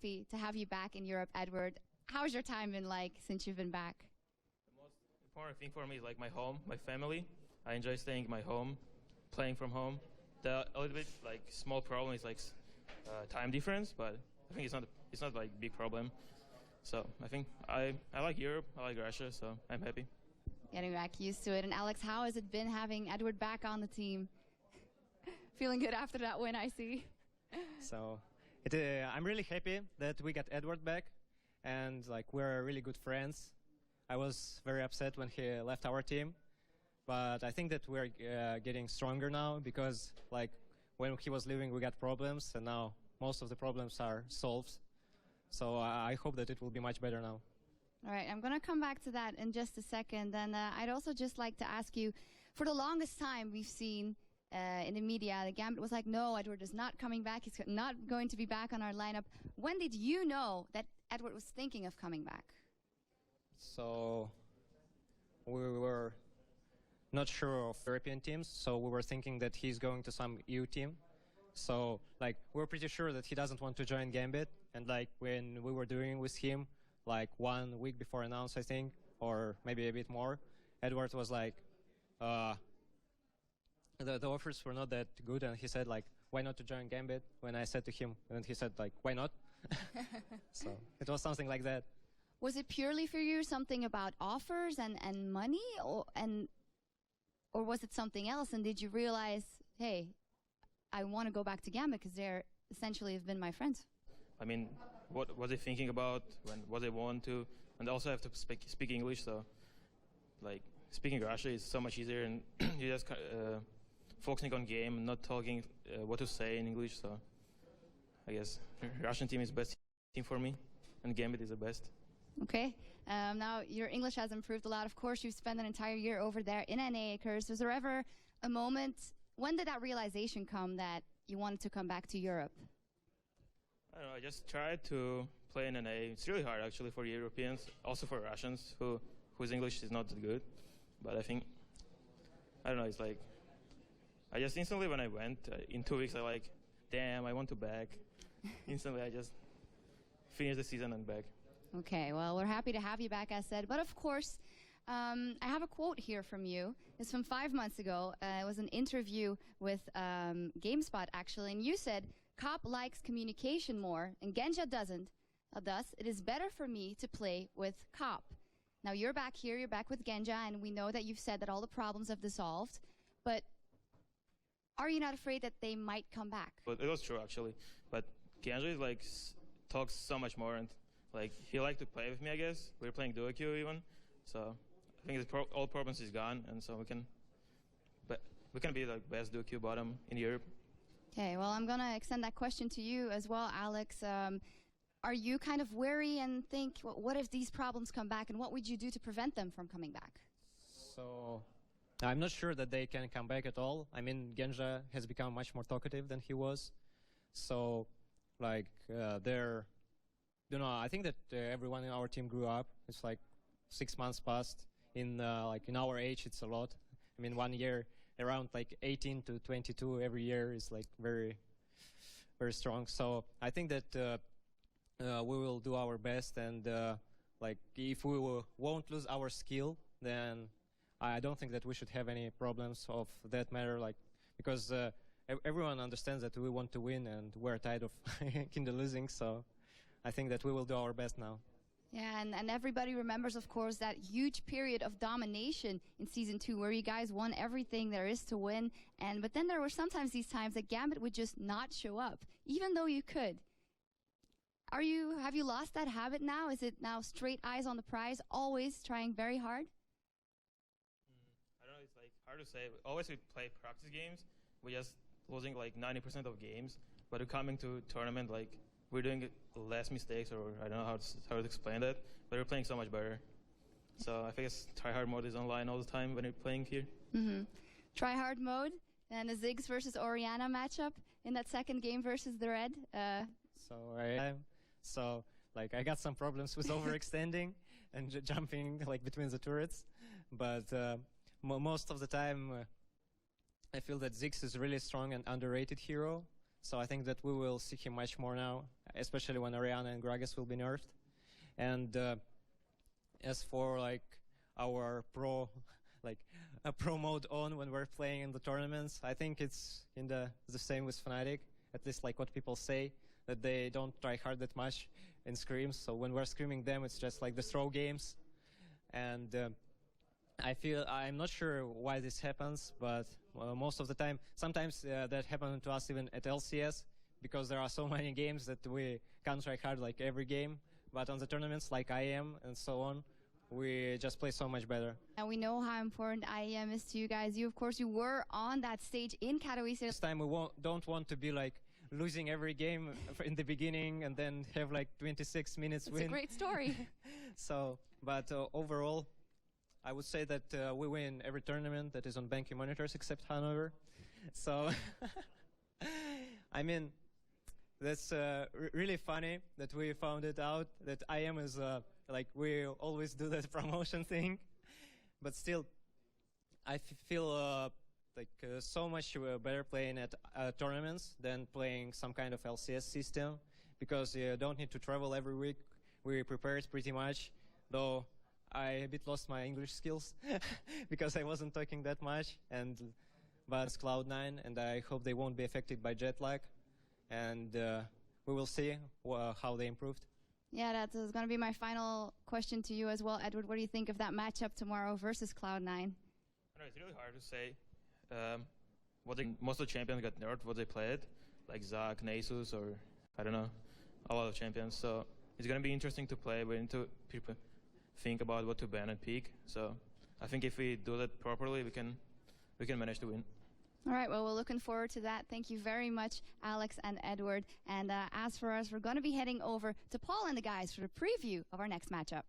happy to have you back in Europe, Edward. How's your time been like since you've been back? The most important thing for me is like my home, my family. I enjoy staying in my home, playing from home. The a little bit like small problem is like time difference, but I think it's not like big problem. So I think I like Europe, I like Russia, so I'm happy. Getting back used to it. And Alex, how has it been having Edward back on the team? Feeling good after that win, I see. So I'm really happy that we got Edward back, and like we're really good friends. I was very upset when he left our team, but I think that we're getting stronger now because like when he was leaving we got problems, and now most of the problems are solved. So I hope that it will be much better now. All right, I'm going to come back to that in just a second. And I'd also just like to ask you, for the longest time we've seen in the media, the Gambit was like, no, Edward is not coming back. He's not going to be back on our lineup. When did you know that Edward was thinking of coming back? So we were not sure of European teams, so we were thinking that he's going to some EU team. So like we're pretty sure that he doesn't want to join Gambit. And like when we were doing with him, like 1 week before announce, I think, or maybe a bit more, Edward was like, the offers were not that good, and he said like, why not to join Gambit? When I said to him, and he said like, why not? So it was something like that. Was it purely for you something about offers and money, or was it something else? And did you realize, hey, I want to go back to Gambit because they're essentially have been my friends? I mean, what was he thinking about? When was he want to? And also have to speak English, so like speaking Russian is so much easier, and you just focusing on game, not talking what to say in English. So I guess Russian team is best team for me, and Gambit is the best. Okay. Now your English has improved a lot. Of course, you've spent an entire year over there in NA Acres. Was there ever a moment? When did that realization come that you wanted to come back to Europe? I don't know, I just tried to play in NA. It's really hard actually for Europeans, also for Russians whose English is not that good. But I think, I don't know, it's like, I just instantly when I went, in 2 weeks I like, damn, I want to back. Instantly I just finished the season and back. Okay, well, we're happy to have you back, as said. But of course, I have a quote here from you. It's from 5 months ago. It was an interview with GameSpot, actually, and you said, Cop likes communication more, and Genja doesn't. Thus, it is better for me to play with Cop. Now, you're back here, you're back with Genja, and we know that you've said that all the problems have dissolved, but are you not afraid that they might come back? But it was true, actually. But Genja is like, talks so much more, and like, he liked to play with me, I guess. We were playing duo queue even, so I think all problems is gone, and so we can be the best duo queue bottom in Europe. Okay, well, I'm going to extend that question to you as well, Alex. Are you kind of wary and think, well, what if these problems come back, and what would you do to prevent them from coming back? So I'm not sure that they can come back at all. I mean, Genja has become much more talkative than he was. So, like, I think that everyone in our team grew up. It's like 6 months passed. In our age, it's a lot. I mean, 1 year, around like 18 to 22 every year is like very, very strong. So I think that we will do our best, and like if we won't lose our skill, then I don't think that we should have any problems of that matter. Like because everyone understands that we want to win, and we're tired of kind of losing. So I think that we will do our best now. Yeah, and everybody remembers, of course, that huge period of domination in Season 2 where you guys won everything there is to win. But then there were sometimes these times that Gambit would just not show up, even though you could. Have you lost that habit now? Is it now straight eyes on the prize, always trying very hard? I don't know, it's like hard to say. Always we play practice games, we're just losing like 90% of games. But coming to tournament, like, we're doing less mistakes, or I don't know how to explain that, but we're playing so much better. So I think try-hard mode is online all the time when you're playing here. Mm-hmm. Try-hard mode and the Ziggs versus Oriana matchup in that second game versus the Red. I got some problems with overextending and jumping like between the turrets, but most of the time I feel that Ziggs is a really strong and underrated hero. So I think that we will see him much more now, especially when Ariana and Gragas will be nerfed. And as for like our pro, like a pro mode on when we're playing in the tournaments, I think it's in the same with Fnatic. At least like what people say, that they don't try hard that much in scrims. So when we're scrimming them, it's just like the throw games. And I'm not sure why this happens, but most of the time, sometimes that happens to us even at LCS, because there are so many games that we can't try hard like every game. But on the tournaments like IEM and so on, we just play so much better. And we know how important IEM is to you guys. You, of course, you were on that stage in Katowice. This time we don't want to be like losing every game in the beginning and then have like 26 minutes win. It's a great story. So, but overall, I would say that we win every tournament that is on BenQ monitors except Hanover. So, I mean, that's really funny that we found it out that IEM is like we always do that promotion thing, but still, I feel like so much better playing at tournaments than playing some kind of LCS system, because you don't need to travel every week. We prepared pretty much, though I a bit lost my English skills because I wasn't talking that much. But it's Cloud9, and I hope they won't be affected by jet lag, and we will see how they improved. Yeah, that was going to be my final question to you as well, Edward. What do you think of that matchup tomorrow versus Cloud9? I know it's really hard to say. Most of the champions got nerfed what they played, like Zac, Nasus, or I don't know, a lot of champions. So it's going to be interesting to play. We need to think about what to ban and pick. So I think if we do that properly, we can manage to win. All right, well, we're looking forward to that. Thank you very much, Alex and Edward. And as for us, we're going to be heading over to Paul and the guys for the preview of our next matchup.